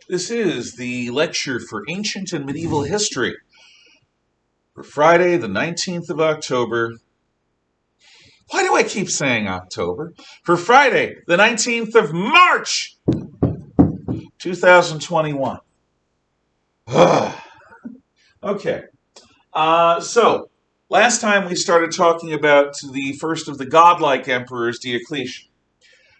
This is the lecture for Ancient and Medieval History for Friday, the 19th of October. Why do I keep saying October? For Friday, the 19th of March, 2021. Okay. So, last time we started talking about the first of the godlike emperors, Diocletian.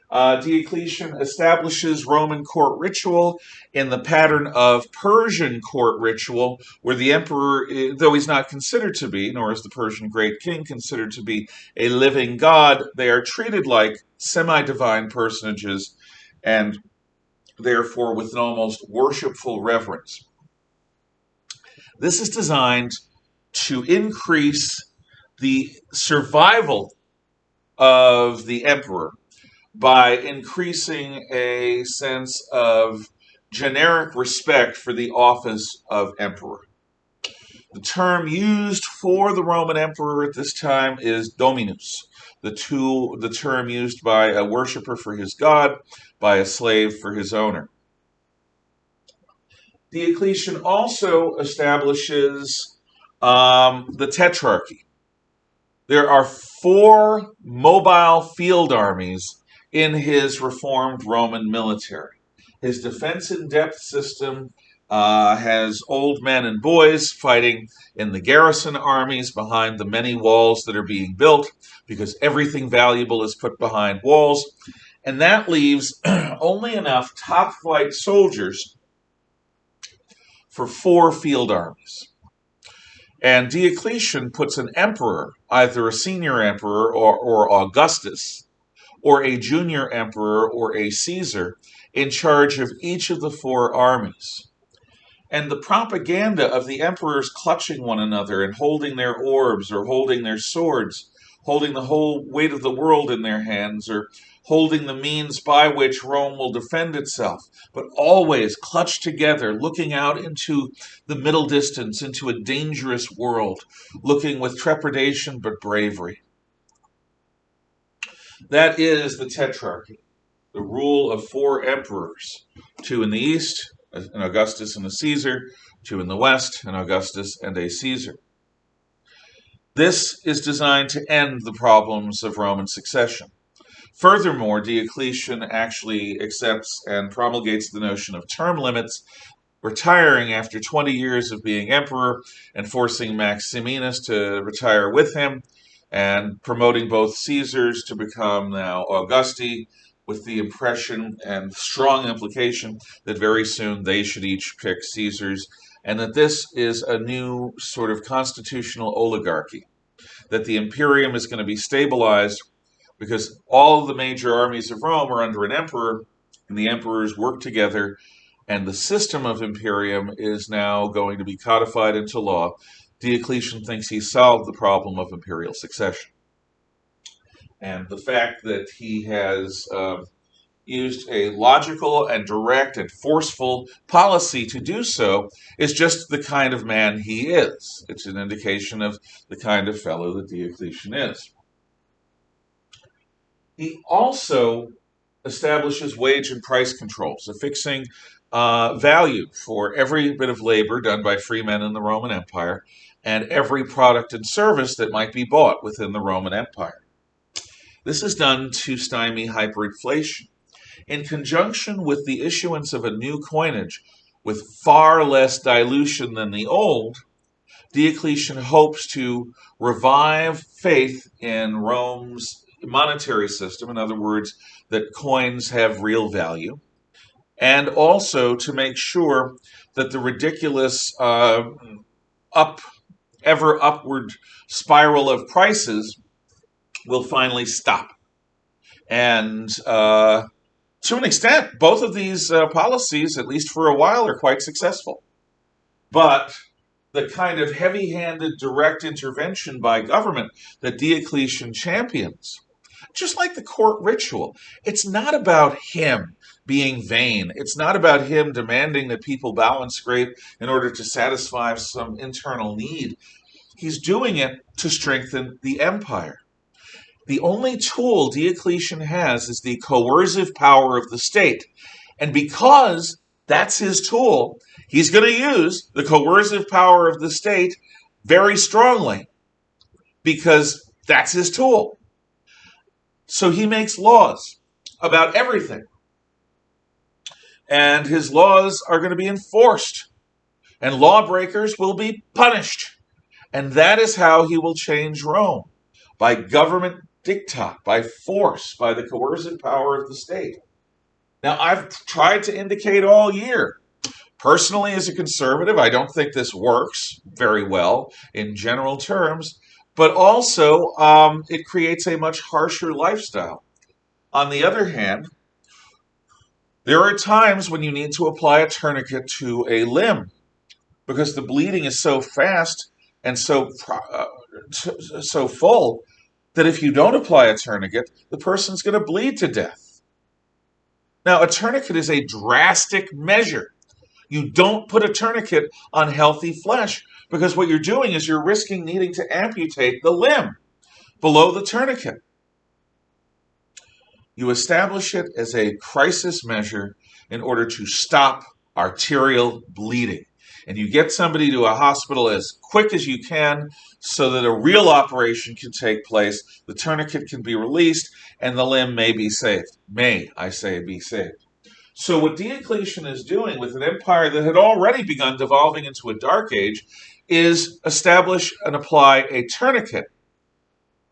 Diocletian establishes Roman court ritual in the pattern of Persian court ritual, where the emperor, though he's not considered to be, nor is the Persian great king considered to be a living god, they are treated like semi-divine personages and therefore with an almost worshipful reverence. This is designed to increase the survival of the emperor by increasing a sense of generic respect for the office of emperor. The term used for the Roman emperor at this time is dominus, the term used by a worshiper for his god, by a slave for his owner. Diocletian also establishes the tetrarchy. There are 4 mobile field armies in his reformed Roman military. His defense-in-depth system has old men and boys fighting in the garrison armies behind the many walls that are being built, because everything valuable is put behind walls, and that leaves only enough top-flight soldiers for 4 field armies. And Diocletian puts an emperor, either a senior emperor or Augustus, or a junior emperor or a Caesar, in charge of each of the 4 armies. And the propaganda of the emperors clutching one another and holding their orbs or holding their swords, holding the whole weight of the world in their hands, or holding the means by which Rome will defend itself, but always clutched together, looking out into the middle distance, into a dangerous world, looking with trepidation but bravery. That is the tetrarchy, the rule of 4 emperors, 2 in the east, an Augustus and a Caesar, 2 in the west, an Augustus and a Caesar. This is designed to end the problems of Roman succession. Furthermore, Diocletian actually accepts and promulgates the notion of term limits, retiring after 20 years of being emperor and forcing Maximinus to retire with him, and promoting both Caesars to become now Augusti, with the impression and strong implication that very soon they should each pick Caesars, and that this is a new sort of constitutional oligarchy, that the imperium is going to be stabilized because all of the major armies of Rome are under an emperor, and the emperors work together, and the system of imperium is now going to be codified into law. Diocletian thinks he solved the problem of imperial succession. And the fact that he has used a logical and direct and forceful policy to do so is just the kind of man he is. It's an indication of the kind of fellow that Diocletian is. He also establishes wage and price controls, affixing value for every bit of labor done by free men in the Roman Empire and every product and service that might be bought within the Roman Empire. This is done to stymie hyperinflation. In conjunction with the issuance of a new coinage with far less dilution than the old, Diocletian hopes to revive faith in Rome's monetary system, in other words, that coins have real value, and also to make sure that the ridiculous ever upward spiral of prices will finally stop. And to an extent, both of these policies, at least for a while, are quite successful. But the kind of heavy-handed direct intervention by government that Diocletian champions, just like the court ritual, it's not about him being vain. It's not about him demanding that people bow and scrape in order to satisfy some internal need. He's doing it to strengthen the empire. The only tool Diocletian has is the coercive power of the state. And because That's his tool. He's going to use the coercive power of the state very strongly because that's his tool. So he makes laws about everything. And his laws are going to be enforced. And lawbreakers will be punished. And that is how he will change Rome. By government diktat, by force, by the coercive power of the state. Now, I've tried to indicate all year, personally as a conservative, I don't think this works very well in general terms, but also it creates a much harsher lifestyle. On the other hand, there are times when you need to apply a tourniquet to a limb because the bleeding is so fast and so full that if you don't apply a tourniquet, the person's going to bleed to death. Now, a tourniquet is a drastic measure. You don't put a tourniquet on healthy flesh because what you're doing is you're risking needing to amputate the limb below the tourniquet. You establish it as a crisis measure in order to stop arterial bleeding. And you get somebody to a hospital as quick as you can so that a real operation can take place, the tourniquet can be released, and the limb may be saved. May, I say, be saved. So what Diocletian is doing with an empire that had already begun devolving into a dark age is establish and apply a tourniquet,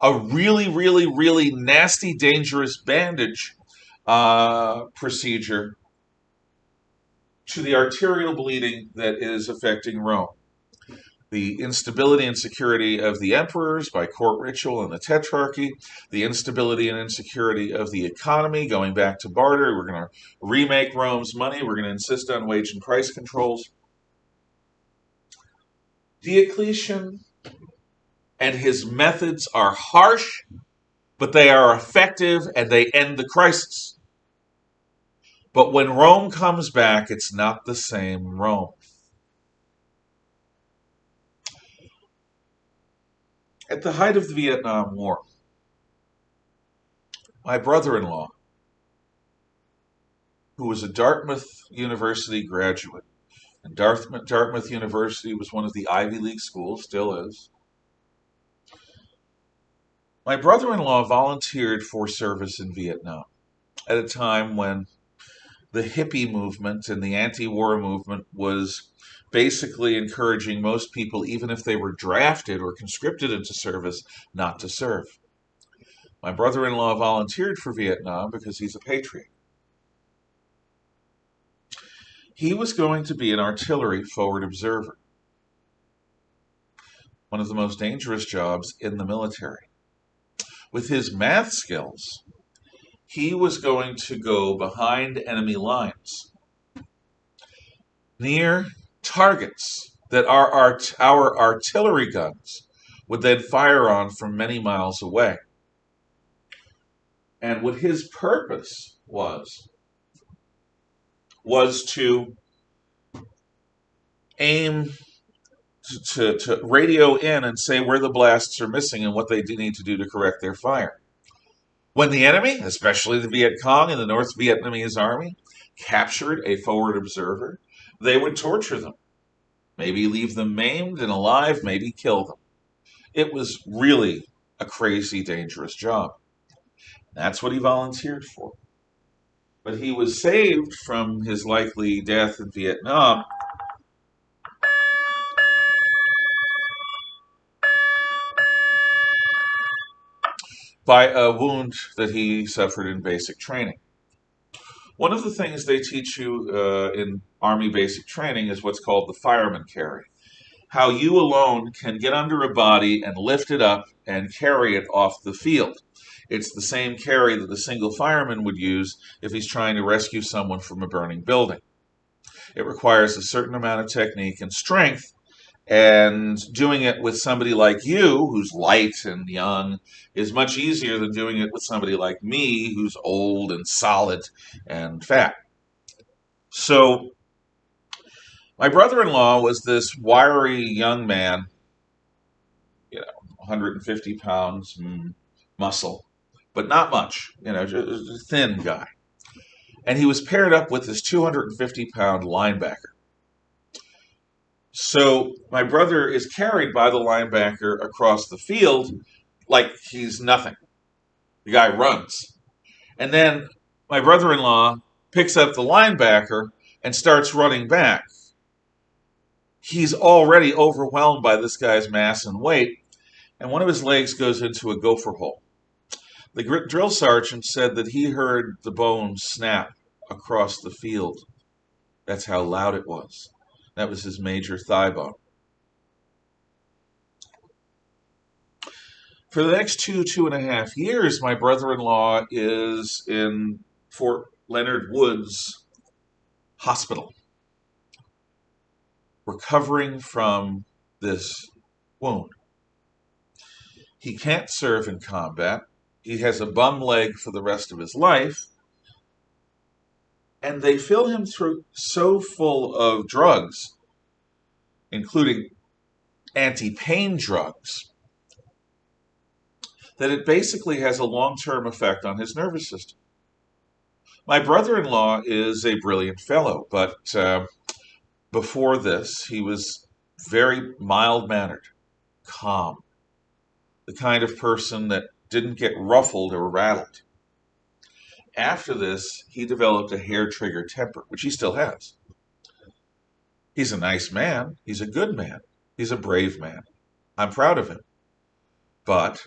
a really, really, really nasty, dangerous bandage procedure to the arterial bleeding that is affecting Rome. The instability and security of the emperors by court ritual and the tetrarchy, the instability and insecurity of the economy, going back to barter. We're going to remake Rome's money. We're going to insist on wage and price controls. Diocletian and his methods are harsh, but they are effective and they end the crisis. But when Rome comes back, it's not the same Rome. At the height of the Vietnam War, my brother-in-law, who was a Dartmouth University graduate, and Dartmouth University was one of the Ivy League schools, still is, my brother-in-law volunteered for service in Vietnam at a time when the hippie movement and the anti-war movement was basically encouraging most people, even if they were drafted or conscripted into service, not to serve. My brother-in-law volunteered for Vietnam because he's a patriot. He was going to be an artillery forward observer, one of the most dangerous jobs in the military. With his math skills, he was going to go behind enemy lines, near targets that our artillery guns would then fire on from many miles away. And what his purpose was to aim to radio in and say where the blasts are missing and what they do need to do to correct their fire. When the enemy, especially the Viet Cong and the North Vietnamese army, captured a forward observer, they would torture them. Maybe leave them maimed and alive, maybe kill them. It was really a crazy, dangerous job. That's what he volunteered for. But he was saved from his likely death in Vietnam by a wound that he suffered in basic training. One of the things they teach you in Army basic training is what's called the Firemen Carry. How you alone can get under a body and lift it up and carry it off the field. It's the same carry that a single fireman would use if he's trying to rescue someone from a burning building. It requires a certain amount of technique and strength, and doing it with somebody like you, who's light and young, is much easier than doing it with somebody like me, who's old and solid and fat. So, my brother-in-law was this wiry young man, 150 pounds muscle, but not much, just a thin guy. and he was paired up with this 250-pound linebacker. So my brother is carried by the linebacker across the field like he's nothing. The guy runs. And then my brother-in-law picks up the linebacker and starts running back. He's already overwhelmed by this guy's mass and weight, and one of his legs goes into a gopher hole. The drill sergeant said that he heard the bone snap across the field. That's how loud it was. That was his major thigh bone. For the next 2.5 years, my brother-in-law is in Fort Leonard Wood's hospital, recovering from this wound. He can't serve in combat. He has a bum leg for the rest of his life. And they fill him so full of drugs, including anti-pain drugs, that it basically has a long-term effect on his nervous system. My brother-in-law is a brilliant fellow, but before this, he was very mild-mannered, calm, the kind of person that didn't get ruffled or rattled. After this, he developed a hair-trigger temper, which he still has. He's a nice man. He's a good man. He's a brave man. I'm proud of him. But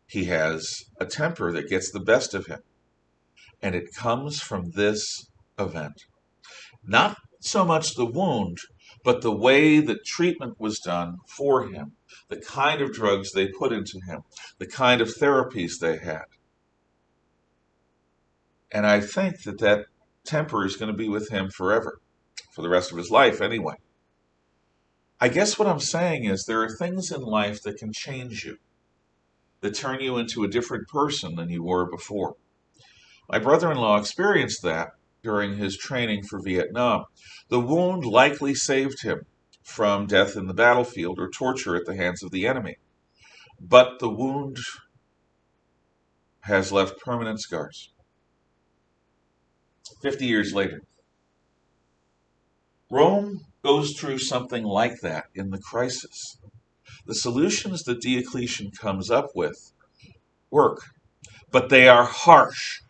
he has a temper that gets the best of him. And it comes from this event. Not so much the wound, but the way that treatment was done for him, the kind of drugs they put into him, the kind of therapies they had. And I think that temper is going to be with him forever, for the rest of his life anyway. I guess what I'm saying is there are things in life that can change you, that turn you into a different person than you were before. My brother-in-law experienced that during his training for Vietnam. The wound likely saved him from death in the battlefield or torture at the hands of the enemy. But the wound has left permanent scars. 50 years later, Rome goes through something like that in the crisis. The solutions that Diocletian comes up with work, but they are harsh.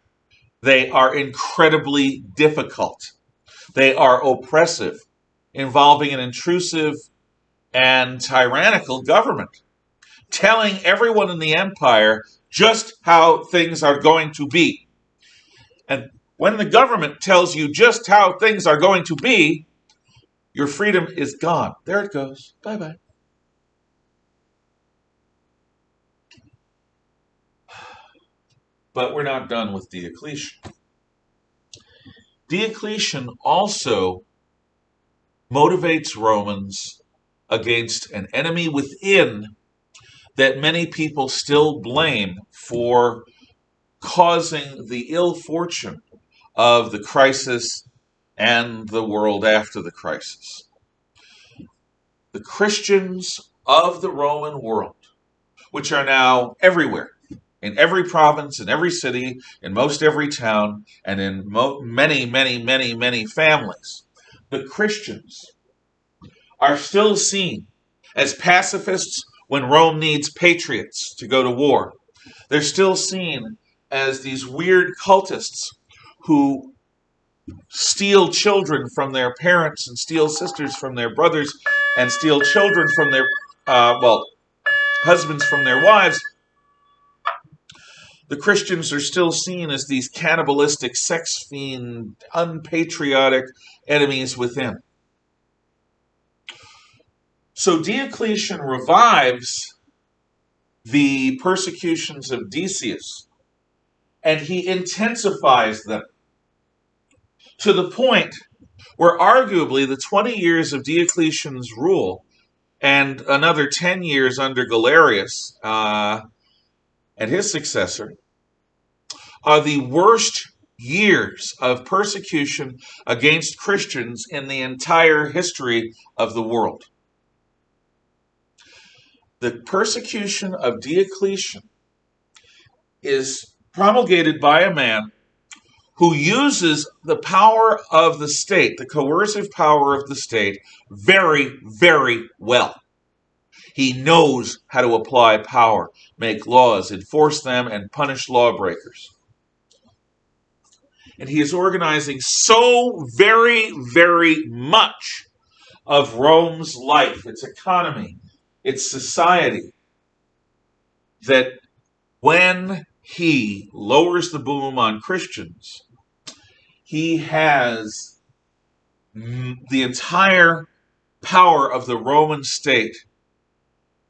They are incredibly difficult. They are oppressive, involving an intrusive and tyrannical government, telling everyone in the empire just how things are going to be. And when the government tells you just how things are going to be, your freedom is gone. There it goes. Bye-bye. But we're not done with Diocletian. Diocletian also motivates Romans against an enemy within that many people still blame for causing the ill fortune of the crisis and the world after the crisis. The Christians of the Roman world, which are now everywhere, in every province, in every city, in most every town, and in many, many, many, many families, the Christians are still seen as pacifists when Rome needs patriots to go to war. They're still seen as these weird cultists who steal children from their parents and steal sisters from their brothers and steal children from their, husbands from their wives. The Christians are still seen as these cannibalistic, sex fiend, unpatriotic enemies within. So Diocletian revives the persecutions of Decius, and he intensifies them to the point where arguably the 20 years of Diocletian's rule and another 10 years under Galerius and his successor are the worst years of persecution against Christians in the entire history of the world. The persecution of Diocletian is promulgated by a man who uses the power of the state, the coercive power of the state, very, very well. He knows how to apply power, make laws, enforce them, and punish lawbreakers. And he is organizing so very, very much of Rome's life, its economy, its society, that when he lowers the boom on Christians, he has the entire power of the Roman state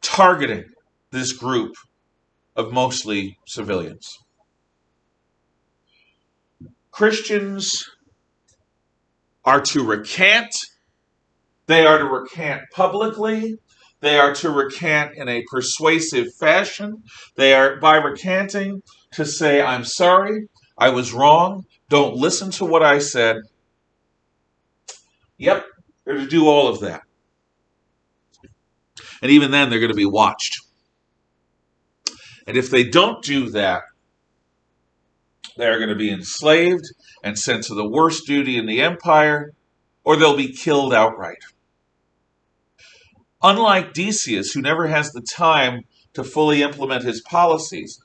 targeting this group of mostly civilians. Christians are to recant. They are to recant publicly. They are to recant in a persuasive fashion. They are, by recanting, to say, I'm sorry, I was wrong, don't listen to what I said. Yep, they're to do all of that. And even then, they're going to be watched. And if they don't do that, they're going to be enslaved and sent to the worst duty in the empire, or they'll be killed outright. Unlike Decius, who never has the time to fully implement his policies,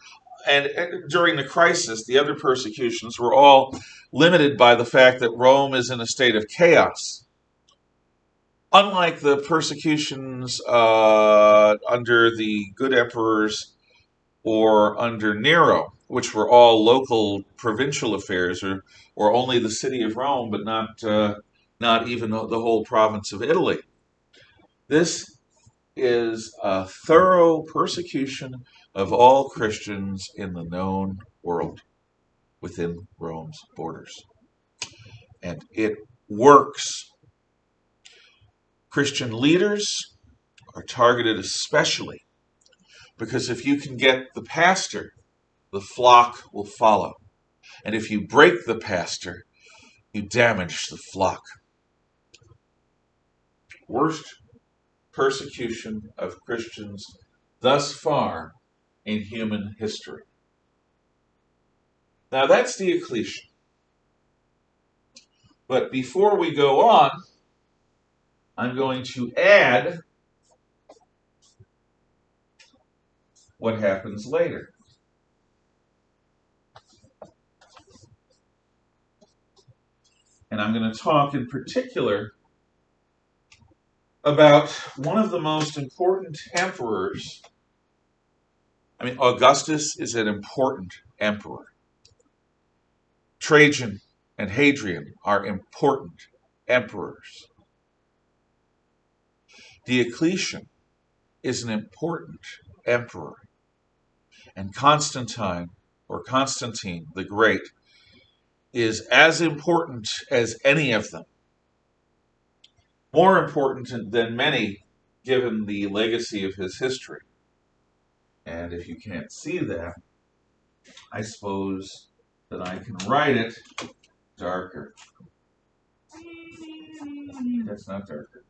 and during the crisis, the other persecutions were all limited by the fact that Rome is in a state of chaos. Unlike the persecutions under the good emperors or under Nero, which were all local provincial affairs, or only the city of Rome, but not even the whole province of Italy. This is a thorough persecution of all Christians in the known world within Rome's borders. And it works. Christian leaders are targeted especially because if you can get the pastor, the flock will follow. And if you break the pastor, you damage the flock. Worst persecution of Christians thus far in human history. Now that's Diocletian. But before we go on, I'm going to add what happens later. And I'm going to talk in particular about one of the most important emperors. I mean, Augustus is an important emperor. Trajan and Hadrian are important emperors. Diocletian is an important emperor. And Constantine, or Constantine the Great, is as important as any of them. More important than many, given the legacy of his history. And if you can't see that, I suppose that I can write it darker. That's not darker.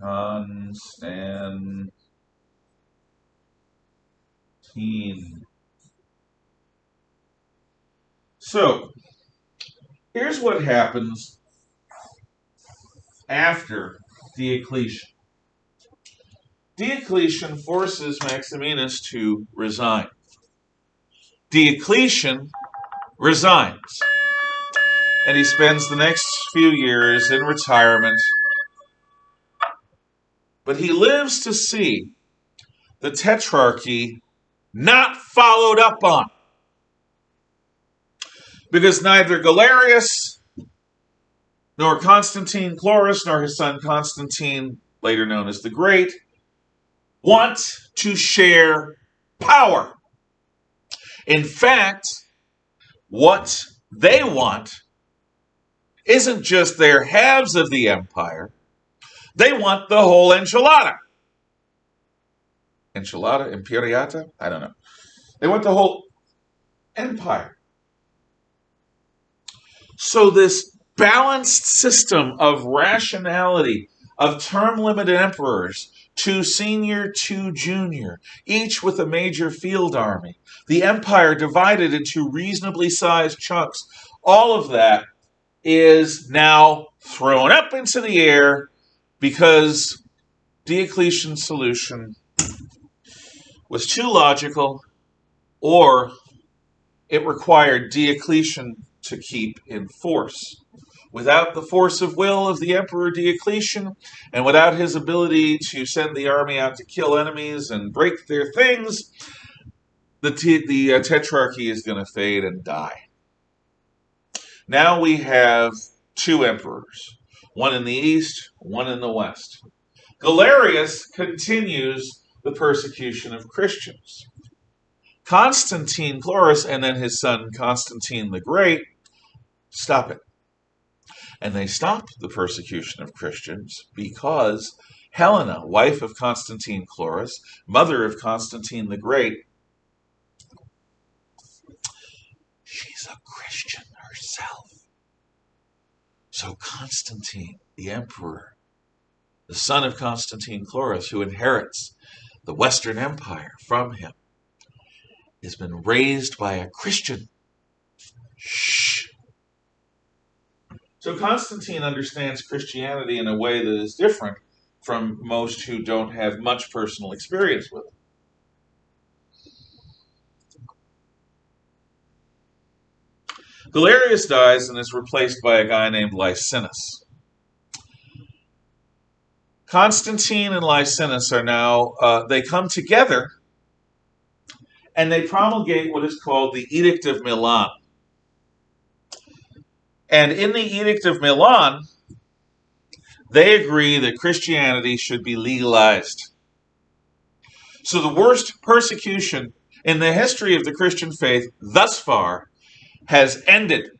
Constantine. So, here's what happens after Diocletian. Diocletian forces Maximinus to resign. Diocletian resigns. And he spends the next few years in retirement. But he lives to see the Tetrarchy not followed up on. Because neither Galerius, nor Constantine Chlorus, nor his son Constantine, later known as the Great, want to share power. In fact, what they want isn't just their halves of the empire. They want the whole enchilada. Enchilada? Imperiata? I don't know. They want the whole empire. So this balanced system of rationality, of term-limited emperors, two senior, two junior, each with a major field army. The empire divided into reasonably sized chunks. All of that is now thrown up into the air because Diocletian's solution was too logical, or it required Diocletian to keep in force. Without the force of will of the Emperor Diocletian, and without his ability to send the army out to kill enemies and break their things, the Tetrarchy is going to fade and die. Now we have two emperors, one in the east, one in the west. Galerius continues the persecution of Christians. Constantine Chlorus and then his son Constantine the Great stop it. And they stop the persecution of Christians because Helena, wife of Constantine Chlorus, mother of Constantine the Great, she's a Christian herself. So Constantine, the emperor, the son of Constantine Chlorus, who inherits the Western Empire from him, has been raised by a Christian. Shh. So Constantine understands Christianity in a way that is different from most who don't have much personal experience with it. Galerius dies and is replaced by a guy named Licinus. Constantine and Licinus are now, they come together and they promulgate what is called the Edict of Milan. And in the Edict of Milan, they agree that Christianity should be legalized. So the worst persecution in the history of the Christian faith thus far has ended.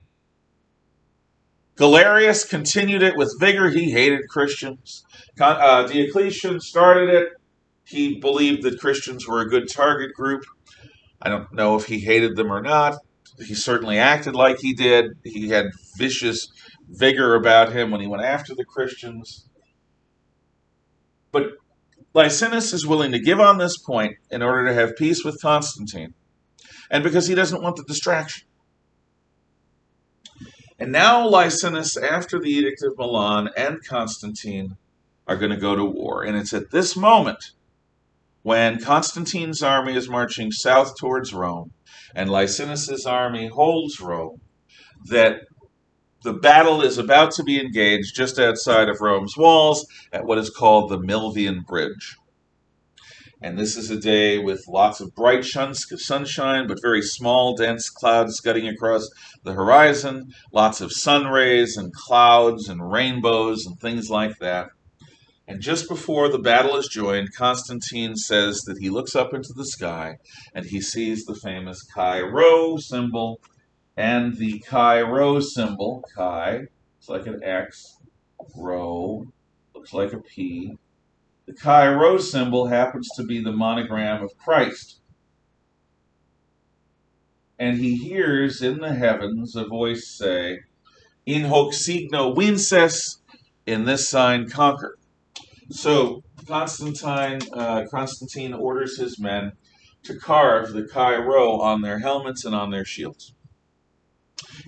Galerius continued it with vigor. He hated Christians. Diocletian started it. He believed that Christians were a good target group. I don't know if he hated them or not. He certainly acted like he did. He had vicious vigor about him when he went after the Christians. But Licinus is willing to give on this point in order to have peace with Constantine, and because he doesn't want the distraction. And now Licinus, after the Edict of Milan, and Constantine are going to go to war. And it's at this moment, when Constantine's army is marching south towards Rome, and Licinus's army holds Rome, that the battle is about to be engaged just outside of Rome's walls at what is called the Milvian Bridge. And this is a day with lots of bright sunshine, but very small, dense clouds scudding across the horizon, lots of sun rays and clouds and rainbows and things like that. And just before the battle is joined, Constantine says that he looks up into the sky and he sees the famous Chi Rho symbol. And the Chi Rho symbol, Chi, looks like an X, Rho, looks like a P. The Chi Rho symbol happens to be the monogram of Christ. And he hears in the heavens a voice say, "In hoc signo vinces," in this sign conquer. So Constantine orders his men to carve the Chi Rho on their helmets and on their shields.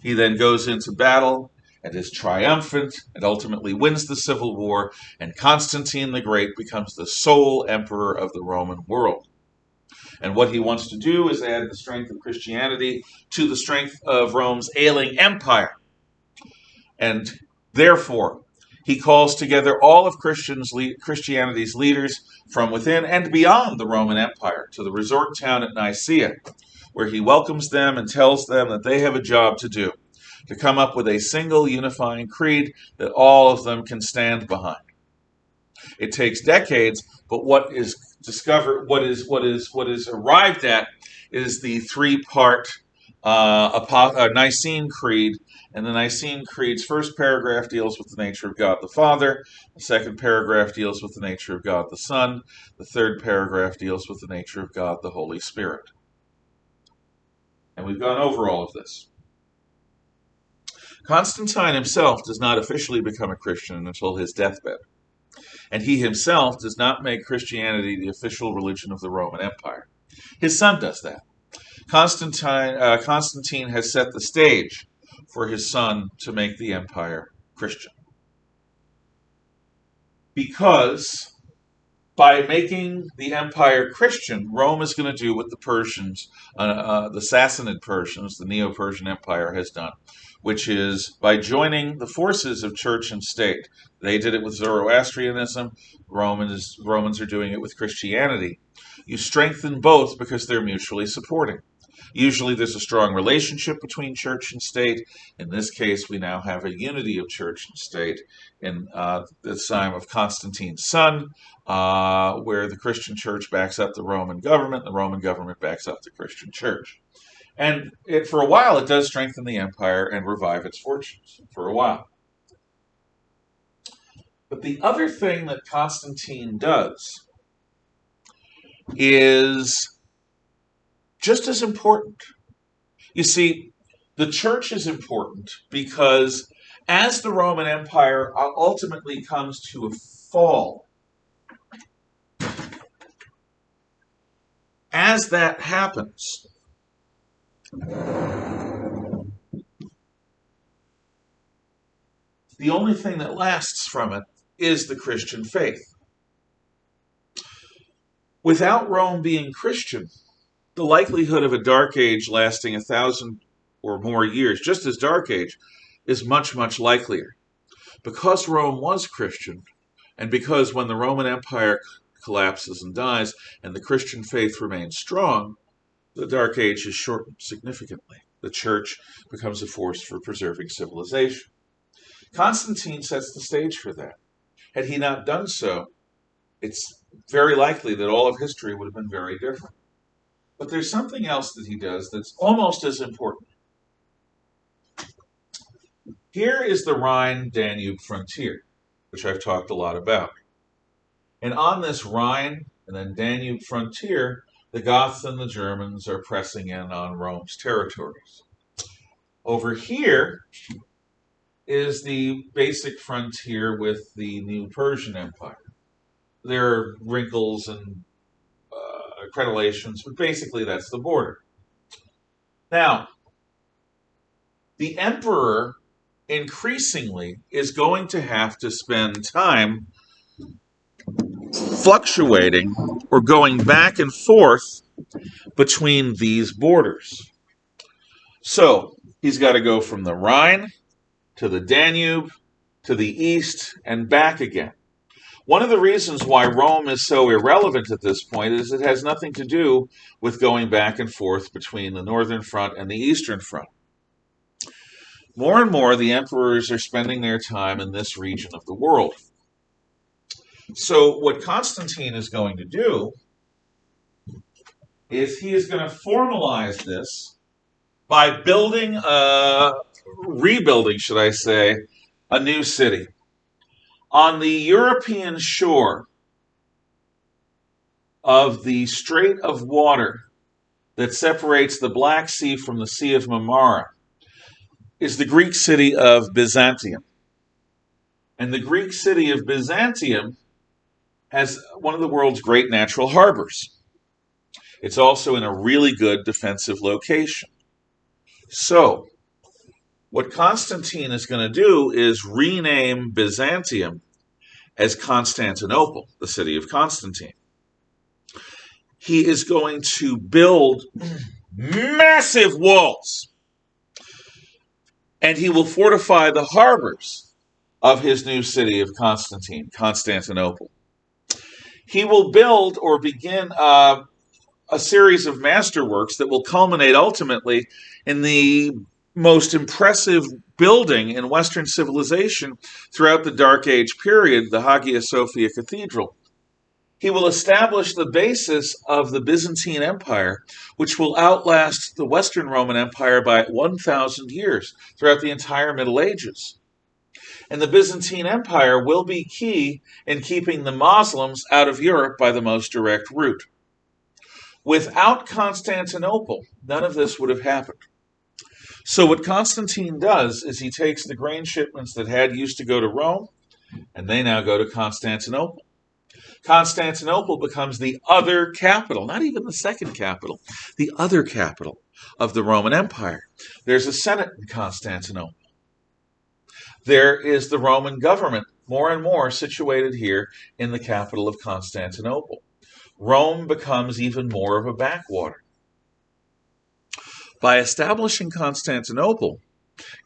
He then goes into battle and is triumphant and ultimately wins the civil war, and Constantine the Great becomes the sole emperor of the Roman world. And what he wants to do is add the strength of Christianity to the strength of Rome's ailing empire. And therefore, he calls together all of Christianity's leaders from within and beyond the Roman Empire to the resort town at Nicaea, where he welcomes them and tells them that they have a job to do, to come up with a single unifying creed that all of them can stand behind. It takes decades, but what is arrived at is the three-part Nicene Creed. And the Nicene Creed's first paragraph deals with the nature of God the Father. The second paragraph deals with the nature of God the Son. The third paragraph deals with the nature of God the Holy Spirit. And we've gone over all of this. Constantine himself does not officially become a Christian until his deathbed. And he himself does not make Christianity the official religion of the Roman Empire. His son does that. Constantine has set the stage for his son to make the empire Christian. Because by making the empire Christian, Rome is going to do what the Persians, the Sassanid Persians, the Neo-Persian Empire has done, which is by joining the forces of church and state. They did it with Zoroastrianism. Romans are doing it with Christianity. You strengthen both because they're mutually supporting. Usually there's a strong relationship between church and state. In this case, we now have a unity of church and state in the time of Constantine's son, where the Christian church backs up the Roman government, the Roman government backs up the Christian church. And for a while, it does strengthen the empire and revive its fortunes, for a while. But the other thing that Constantine does is just as important. You see, the church is important because as the Roman Empire ultimately comes to a fall, as that happens, the only thing that lasts from it is the Christian faith. Without Rome being Christian, the likelihood of a Dark Age lasting 1,000 or more years, just as Dark Age, is much, much likelier. Because Rome was Christian, and because when the Roman Empire collapses and dies, and the Christian faith remains strong, the Dark Age is shortened significantly. The church becomes a force for preserving civilization. Constantine sets the stage for that. Had he not done so, it's very likely that all of history would have been very different. But there's something else that he does that's almost as important. Here is the Rhine-Danube frontier, which I've talked a lot about. And on this Rhine and then Danube frontier, the Goths and the Germans are pressing in on Rome's territories. Over here is the basic frontier with the new Persian Empire. There are wrinkles and crenellations, but basically that's the border. Now, the emperor increasingly is going to have to spend time fluctuating or going back and forth between these borders. So he's got to go from the Rhine to the Danube to the east and back again. One of the reasons why Rome is so irrelevant at this point is it has nothing to do with going back and forth between the northern front and the eastern front. More and more, the emperors are spending their time in this region of the world. So what Constantine is going to do is he is going to formalize this by rebuilding, should I say, a new city. On the European shore of the Strait of Water that separates the Black Sea from the Sea of Marmara is the Greek city of Byzantium. And the Greek city of Byzantium has one of the world's great natural harbors. It's also in a really good defensive location. So, what Constantine is going to do is rename Byzantium as Constantinople, the city of Constantine. He is going to build massive walls, and he will fortify the harbors of his new city of Constantinople. He will build or begin a series of masterworks that will culminate ultimately in the most impressive building in Western civilization throughout the Dark Age period, the Hagia Sophia Cathedral. He will establish the basis of the Byzantine Empire, which will outlast the Western Roman Empire by 1,000 years throughout the entire Middle Ages. And the Byzantine Empire will be key in keeping the Muslims out of Europe by the most direct route. Without Constantinople, none of this would have happened. So what Constantine does is he takes the grain shipments that used to go to Rome, and they now go to Constantinople. Constantinople becomes the other capital, not even the second capital, the other capital of the Roman Empire. There's a Senate in Constantinople. There is the Roman government, more and more situated here in the capital of Constantinople. Rome becomes even more of a backwater. By establishing Constantinople,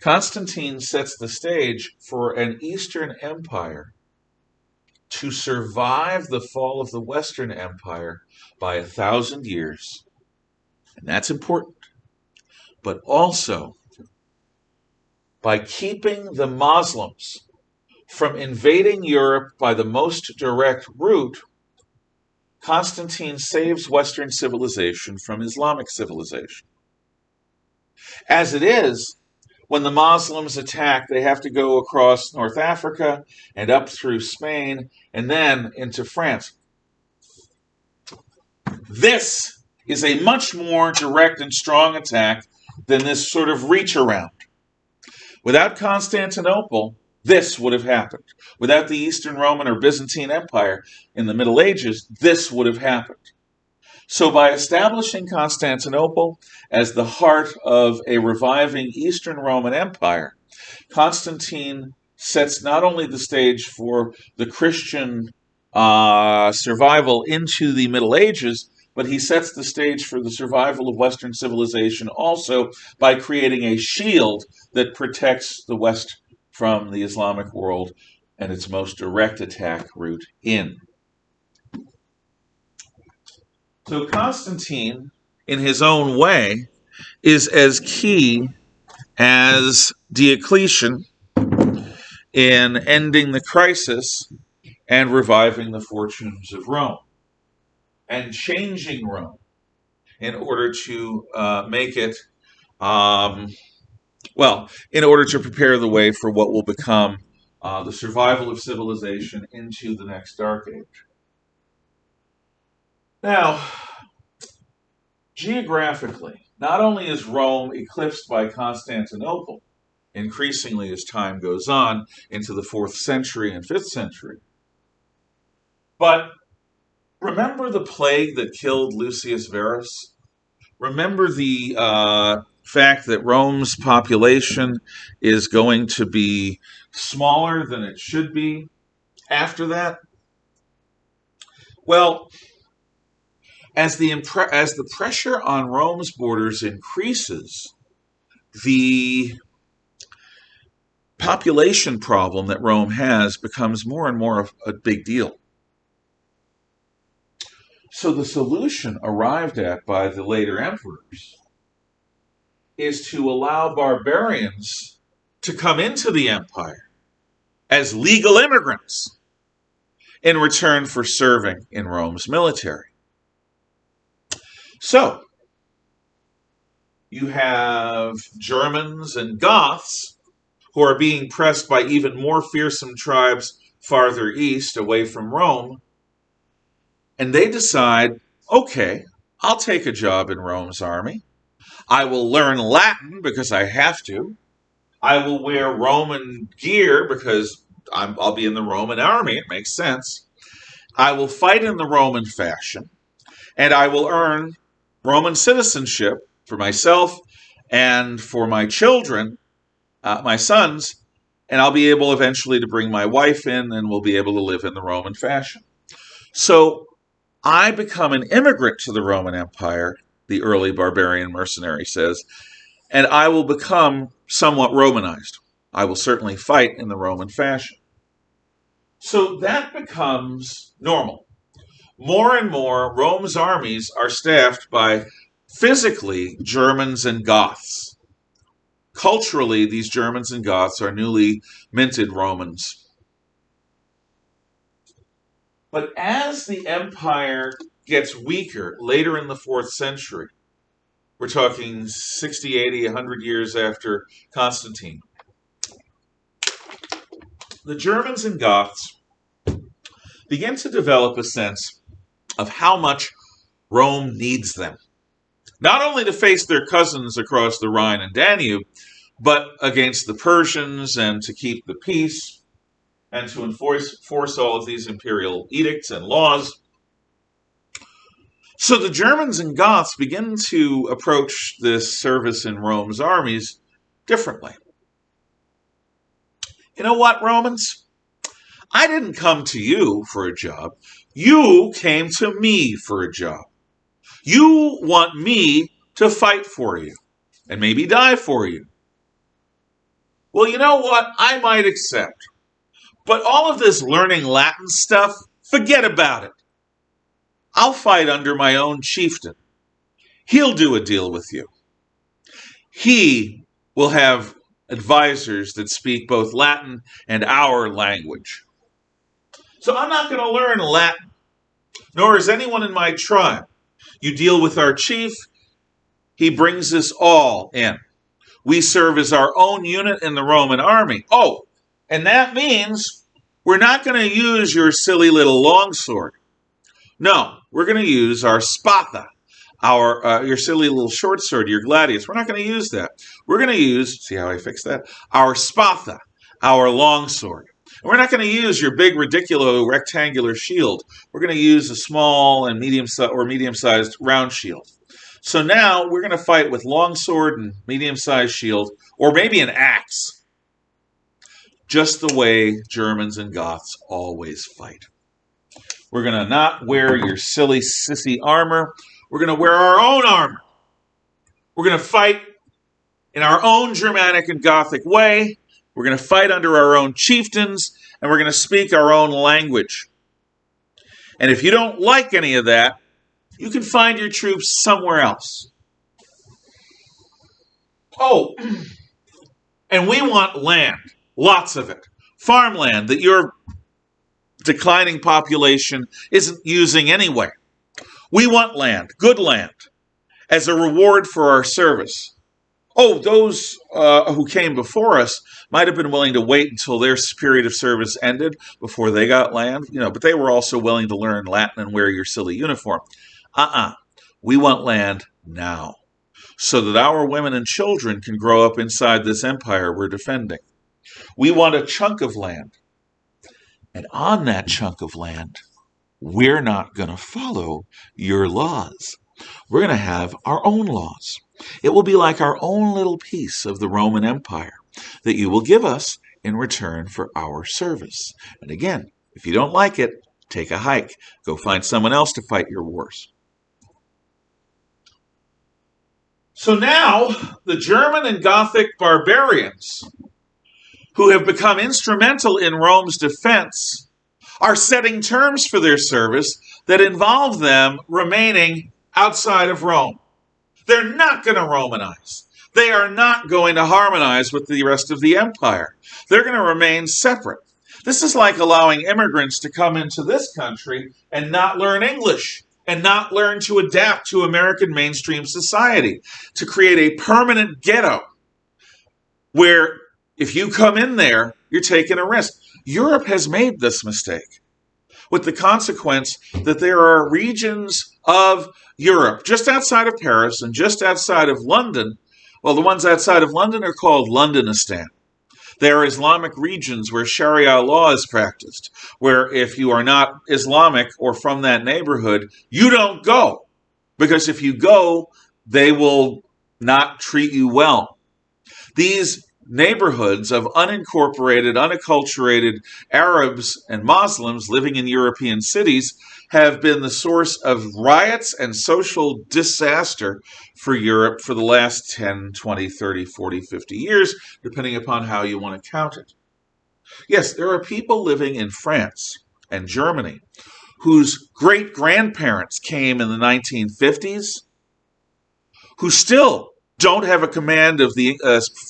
Constantine sets the stage for an Eastern Empire to survive the fall of the Western Empire by 1,000 years. And that's important. But also, by keeping the Muslims from invading Europe by the most direct route, Constantine saves Western civilization from Islamic civilization. As it is, when the Muslims attack, they have to go across North Africa and up through Spain and then into France. This is a much more direct and strong attack than this sort of reach around. Without Constantinople, this would have happened. Without the Eastern Roman or Byzantine Empire in the Middle Ages, this would have happened. So by establishing Constantinople as the heart of a reviving Eastern Roman Empire, Constantine sets not only the stage for the Christian survival into the Middle Ages, but he sets the stage for the survival of Western civilization also by creating a shield that protects the West from the Islamic world and its most direct attack route in. So Constantine, in his own way, is as key as Diocletian in ending the crisis and reviving the fortunes of Rome and changing Rome in order to make it, in order to prepare the way for what will become the survival of civilization into the next Dark Age. Now, geographically, not only is Rome eclipsed by Constantinople, increasingly as time goes on into the 4th century and 5th century, but remember the plague that killed Lucius Verus? Remember the fact that Rome's population is going to be smaller than it should be after that? Well, as the pressure on Rome's borders increases, the population problem that Rome has becomes more and more a big deal. So the solution arrived at by the later emperors is to allow barbarians to come into the empire as legal immigrants in return for serving in Rome's military. So, you have Germans and Goths who are being pressed by even more fearsome tribes farther east, away from Rome, and they decide, okay, I'll take a job in Rome's army. I will learn Latin because I have to. I will wear Roman gear because I'll be in the Roman army. It makes sense. I will fight in the Roman fashion, and I will earn Roman citizenship for myself and for my children, my sons, and I'll be able eventually to bring my wife in and we'll be able to live in the Roman fashion. So I become an immigrant to the Roman Empire, the early barbarian mercenary says, and I will become somewhat Romanized. I will certainly fight in the Roman fashion. So that becomes normal. More and more, Rome's armies are staffed by physically Germans and Goths. Culturally, these Germans and Goths are newly minted Romans. But as the empire gets weaker later in the 4th century, we're talking 60, 80, 100 years after Constantine, the Germans and Goths begin to develop a sense of how much Rome needs them. Not only to face their cousins across the Rhine and Danube, but against the Persians and to keep the peace and to enforce all of these imperial edicts and laws. So the Germans and Goths begin to approach this service in Rome's armies differently. You know what, Romans? I didn't come to you for a job. You came to me for a job. You want me to fight for you and maybe die for you. Well, you know what? I might accept. But all of this learning Latin stuff, forget about it. I'll fight under my own chieftain. He'll do a deal with you. He will have advisors that speak both Latin and our language. So I'm not going to learn Latin, nor is anyone in my tribe. You deal with our chief. He brings us all in. We serve as our own unit in the Roman army. Oh, and that means we're not going to use your silly little longsword. No, we're going to use our spada, your silly little short sword, your gladius. We're not going to use that. We're going to use, see how I fixed that? Our spada, our longsword. And we're not going to use your big, ridiculous rectangular shield. We're going to use a small and medium-sized round shield. So now we're going to fight with longsword and medium-sized shield, or maybe an axe. Just the way Germans and Goths always fight. We're going to not wear your silly, sissy armor. We're going to wear our own armor. We're going to fight in our own Germanic and Gothic way. We're going to fight under our own chieftains, and we're going to speak our own language. And if you don't like any of that, you can find your troops somewhere else. Oh, and we want land, lots of it. Farmland that your declining population isn't using anyway. We want land, good land, as a reward for our service. Oh, those who came before us might have been willing to wait until their period of service ended before they got land, but they were also willing to learn Latin and wear your silly uniform. We want land now, so that our women and children can grow up inside this empire we're defending. We want a chunk of land. And on that chunk of land, we're not going to follow your laws. We're going to have our own laws. It will be like our own little piece of the Roman Empire that you will give us in return for our service. And again, if you don't like it, take a hike. Go find someone else to fight your wars. So now, the German and Gothic barbarians, who have become instrumental in Rome's defense, are setting terms for their service that involve them remaining outside of Rome. They're not going to Romanize. They are not going to harmonize with the rest of the empire. They're going to remain separate. This is like allowing immigrants to come into this country and not learn English and not learn to adapt to American mainstream society, to create a permanent ghetto where if you come in there, you're taking a risk. Europe has made this mistake, with the consequence that there are regions of Europe, just outside of Paris and just outside of London. Well, the ones outside of London are called Londonistan. They are Islamic regions where Sharia law is practiced, where if you are not Islamic or from that neighborhood, you don't go. Because if you go, they will not treat you well. These neighborhoods of unincorporated, unacculturated Arabs and Muslims living in European cities have been the source of riots and social disaster for Europe for the last 10, 20, 30, 40, 50 years, depending upon how you want to count it. Yes, there are people living in France and Germany whose great-grandparents came in the 1950s, who still don't have a command of the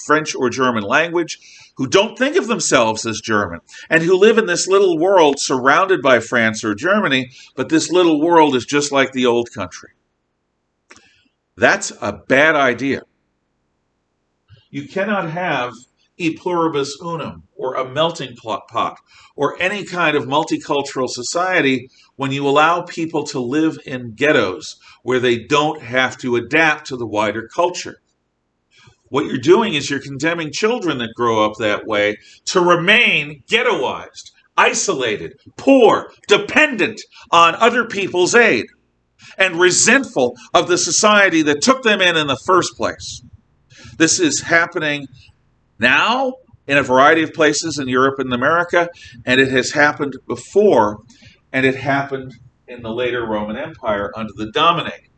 French or German language, who don't think of themselves as German, and who live in this little world surrounded by France or Germany, but this little world is just like the old country. That's a bad idea. You cannot have e pluribus unum, or a melting pot, or any kind of multicultural society when you allow people to live in ghettos where they don't have to adapt to the wider culture. What you're doing is you're condemning children that grow up that way to remain ghettoized, isolated, poor, dependent on other people's aid, and resentful of the society that took them in the first place. This is happening now in a variety of places in Europe and America, and it has happened before, and it happened in the later Roman Empire under the Dominating.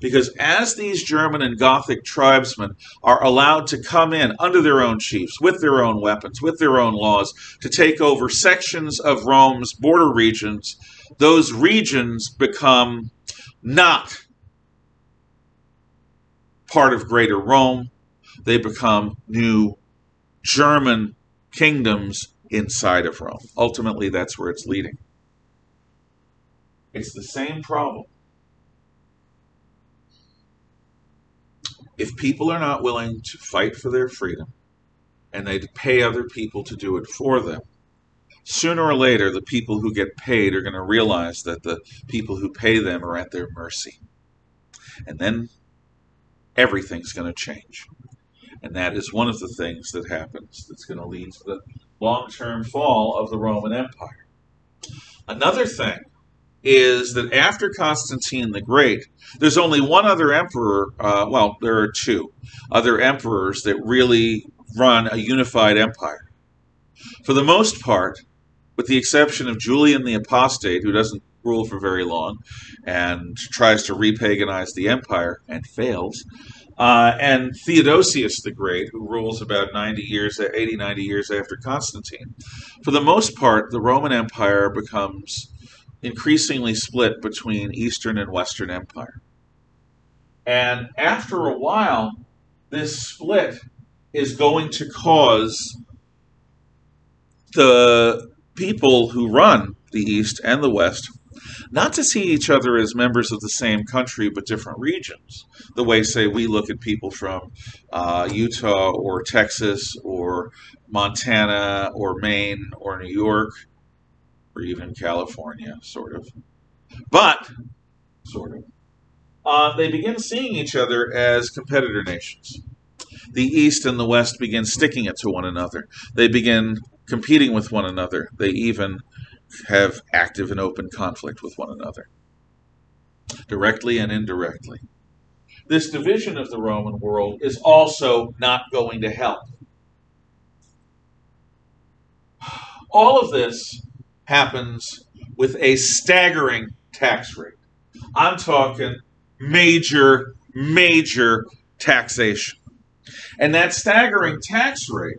Because as these German and Gothic tribesmen are allowed to come in under their own chiefs, with their own weapons, with their own laws, to take over sections of Rome's border regions, those regions become not part of Greater Rome. They become new German kingdoms inside of Rome. Ultimately, that's where it's leading. It's the same problem. If people are not willing to fight for their freedom, and they pay other people to do it for them, sooner or later, the people who get paid are going to realize that the people who pay them are at their mercy. And then everything's going to change. And that is one of the things that happens that's going to lead to the long-term fall of the Roman Empire. Another thing is that after Constantine the Great, there's only one other emperor, well, there are two other emperors that really run a unified empire. For the most part, with the exception of Julian the Apostate, who doesn't rule for very long and tries to repaganize the empire and fails, and Theodosius the Great, who rules about 90 years after Constantine. For the most part, the Roman Empire becomes increasingly split between Eastern and Western Empire. And after a while, this split is going to cause the people who run the East and the West not to see each other as members of the same country but different regions. The way, say, we look at people from Utah or Texas or Montana or Maine or New York or even California, sort of. But, sort of, they begin seeing each other as competitor nations. The East and the West begin sticking it to one another. They begin competing with one another. They even have active and open conflict with one another, directly and indirectly. This division of the Roman world is also not going to help. All of this happens with a staggering tax rate. I'm talking major, major taxation. And that staggering tax rate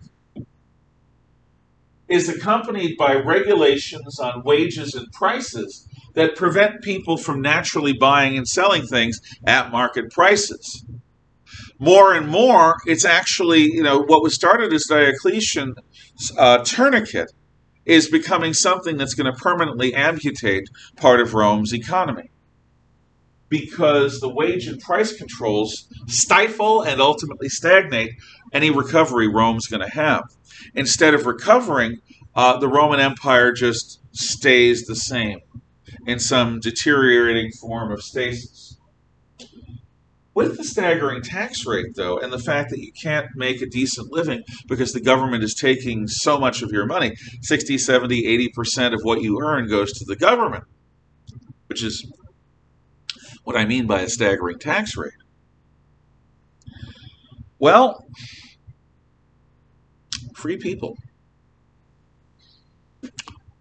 is accompanied by regulations on wages and prices that prevent people from naturally buying and selling things at market prices. More and more, it's actually, what was started as Diocletian tourniquet is becoming something that's going to permanently amputate part of Rome's economy. Because the wage and price controls stifle and ultimately stagnate any recovery Rome's going to have. Instead of recovering, the Roman Empire just stays the same in some deteriorating form of stasis. With the staggering tax rate, though, and the fact that you can't make a decent living because the government is taking so much of your money, 60, 70, 80% of what you earn goes to the government, which is what I mean by a staggering tax rate. Well, free people,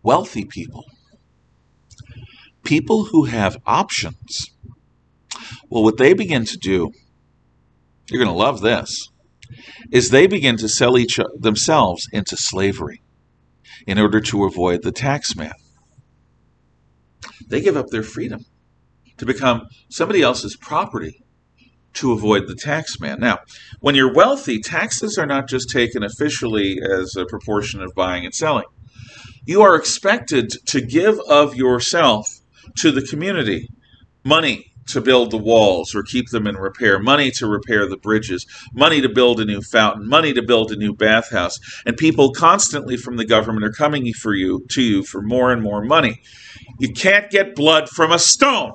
wealthy people, people who have options. Well, what they begin to do, you're going to love this, is they begin to sell themselves into slavery in order to avoid the tax man. They give up their freedom to become somebody else's property to avoid the tax man. Now, when you're wealthy, taxes are not just taken officially as a proportion of buying and selling. You are expected to give of yourself to the community. Money to build the walls or keep them in repair, money to repair the bridges, money to build a new fountain, money to build a new bathhouse. And people constantly from the government are coming to you for more and more money. You can't get blood from a stone.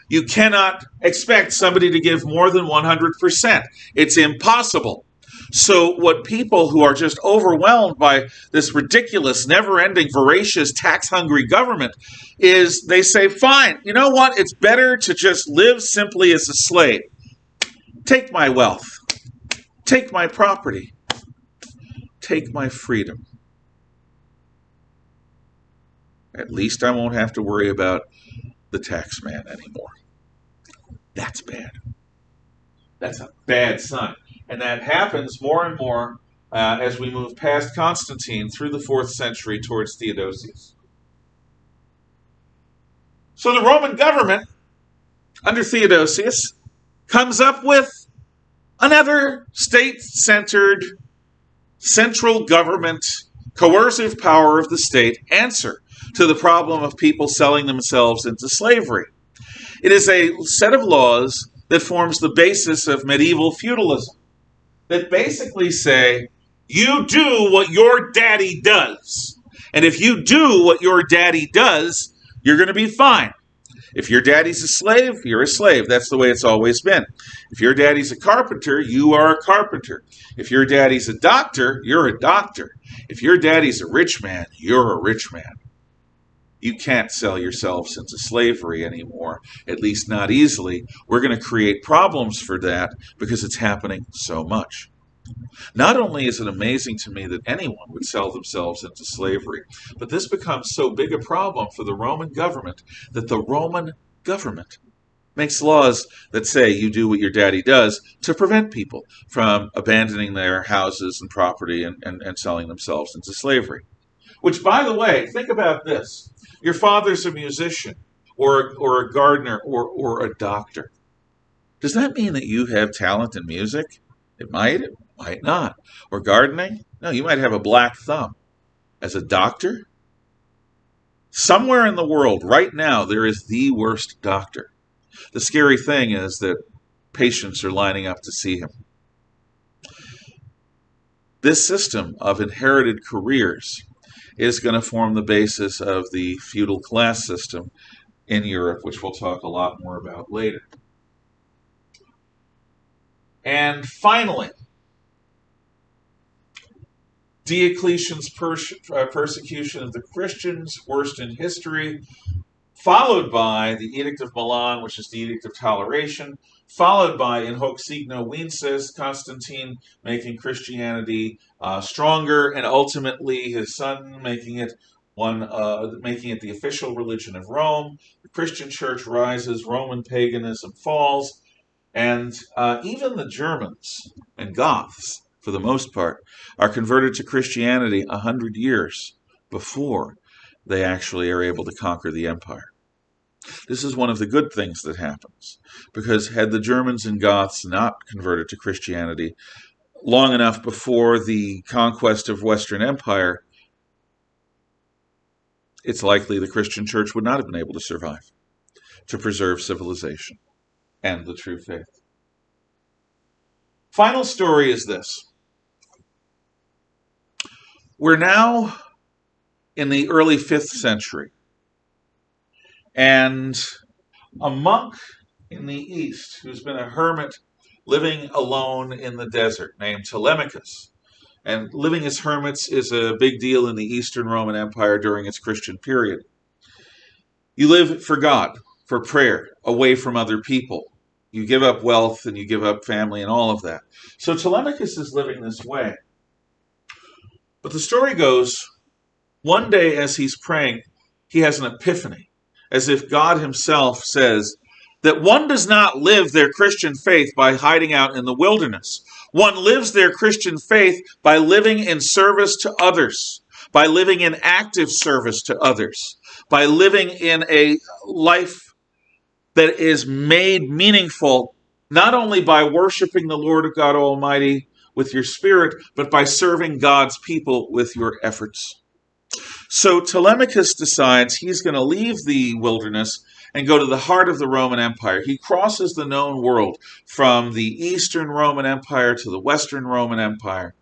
You cannot expect somebody to give more than 100%. It's impossible. So what people who are just overwhelmed by this ridiculous, never-ending, voracious, tax-hungry government is they say, fine, you know what? It's better to just live simply as a slave. Take my wealth. Take my property. Take my freedom. At least I won't have to worry about the tax man anymore. That's bad. That's a bad sign. And that happens more and more as we move past Constantine through the 4th century towards Theodosius. So the Roman government, under Theodosius, comes up with another state-centered, central government, coercive power of the state answer to the problem of people selling themselves into slavery. It is a set of laws that forms the basis of medieval feudalism, that basically say, you do what your daddy does. And if you do what your daddy does, you're going to be fine. If your daddy's a slave, you're a slave. That's the way it's always been. If your daddy's a carpenter, you are a carpenter. If your daddy's a doctor, you're a doctor. If your daddy's a rich man, you're a rich man. You can't sell yourselves into slavery anymore, at least not easily. We're going to create problems for that because it's happening so much. Not only is it amazing to me that anyone would sell themselves into slavery, but this becomes so big a problem for the Roman government that the Roman government makes laws that say you do what your daddy does to prevent people from abandoning their houses and property and selling themselves into slavery. Which, by the way, think about this. Your father's a musician or a gardener or a doctor. Does that mean that you have talent in music? It might not. Or gardening? No, you might have a black thumb. As a doctor? Somewhere in the world, right now, there is the worst doctor. The scary thing is that patients are lining up to see him. This system of inherited careers is going to form the basis of the feudal class system in Europe, which we'll talk a lot more about later. And finally, Diocletian's persecution of the Christians, worst in history, followed by the Edict of Milan, which is the Edict of Toleration, followed by In Hoc Signo Vinces, Constantine making Christianity stronger, and ultimately his son making it the official religion of Rome. The Christian church rises, Roman paganism falls, and even the Germans and Goths, for the most part, are converted to Christianity 100 years before they actually are able to conquer the empire. This is one of the good things that happens, because had the Germans and Goths not converted to Christianity long enough before the conquest of Western Empire, it's likely the Christian church would not have been able to survive, to preserve civilization and the true faith. Final story is this. We're now in the early 5th century, and a monk in the East who's been a hermit living alone in the desert named Telemachus. And living as hermits is a big deal in the Eastern Roman Empire during its Christian period. You live for God, for prayer, away from other people. You give up wealth and you give up family and all of that. So Telemachus is living this way. But the story goes, one day as he's praying, he has an epiphany, as if God himself says that one does not live their Christian faith by hiding out in the wilderness. One lives their Christian faith by living in service to others, by living in active service to others, by living in a life that is made meaningful not only by worshiping the Lord God Almighty with your spirit, but by serving God's people with your efforts. So Telemachus decides he's going to leave the wilderness and go to the heart of the Roman Empire. He crosses the known world from the Eastern Roman Empire to the Western Roman Empire.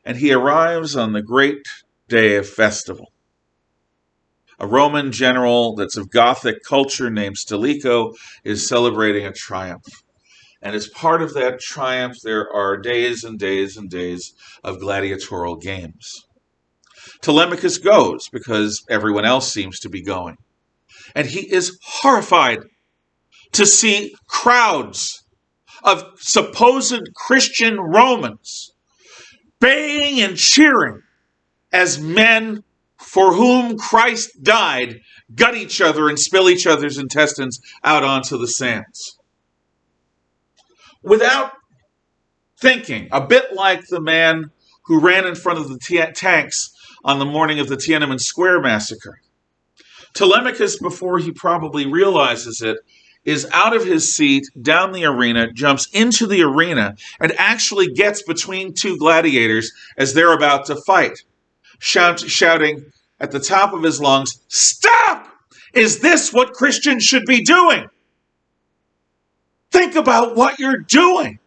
And he arrives on the great day of festival. A Roman general that's of Gothic culture named Stilicho is celebrating a triumph. And as part of that triumph, there are days and days and days of gladiatorial games. Telemachus goes because everyone else seems to be going. And he is horrified to see crowds of supposed Christian Romans baying and cheering as men for whom Christ died gut each other and spill each other's intestines out onto the sands. Without thinking, a bit like the man who ran in front of the tanks on the morning of the Tiananmen Square massacre, Telemachus, before he probably realizes it, is out of his seat, down the arena, jumps into the arena, and actually gets between two gladiators as they're about to fight, shouting at the top of his lungs, "Stop! Is this what Christians should be doing? Think about what you're doing."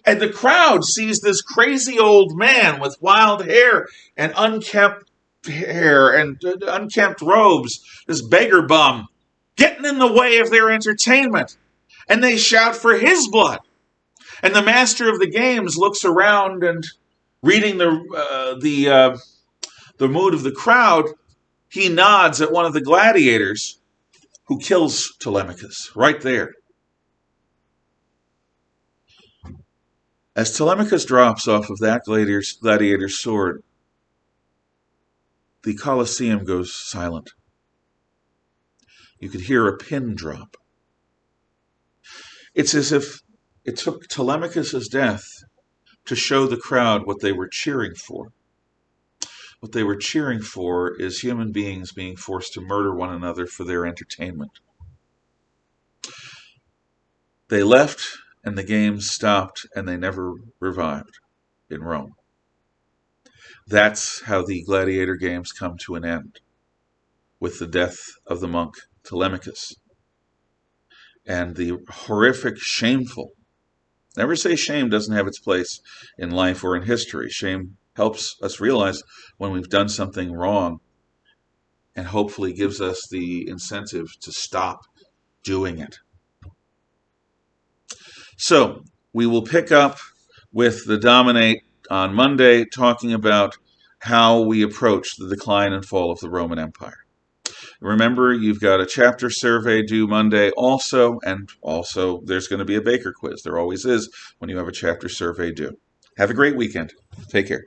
And the crowd sees this crazy old man with wild hair and unkempt robes, this beggar bum, getting in the way of their entertainment. And they shout for his blood. And the master of the games looks around and, reading the mood of the crowd, he nods at one of the gladiators who kills Telemachus right there. As Telemachus drops off of that gladiator's sword, the Colosseum goes silent. You could hear a pin drop. It's as if it took Telemachus' death to show the crowd what they were cheering for. What they were cheering for is human beings being forced to murder one another for their entertainment. They left, and the games stopped, and they never revived in Rome. That's how the gladiator games come to an end, with the death of the monk Telemachus. And the horrific, shameful, never say shame doesn't have its place in life or in history. Shame helps us realize when we've done something wrong and hopefully gives us the incentive to stop doing it. So, we will pick up with the Dominate on Monday, talking about how we approach the decline and fall of the Roman Empire. Remember, you've got a chapter survey due Monday also, and also there's going to be a Baker quiz. There always is when you have a chapter survey due. Have a great weekend. Take care.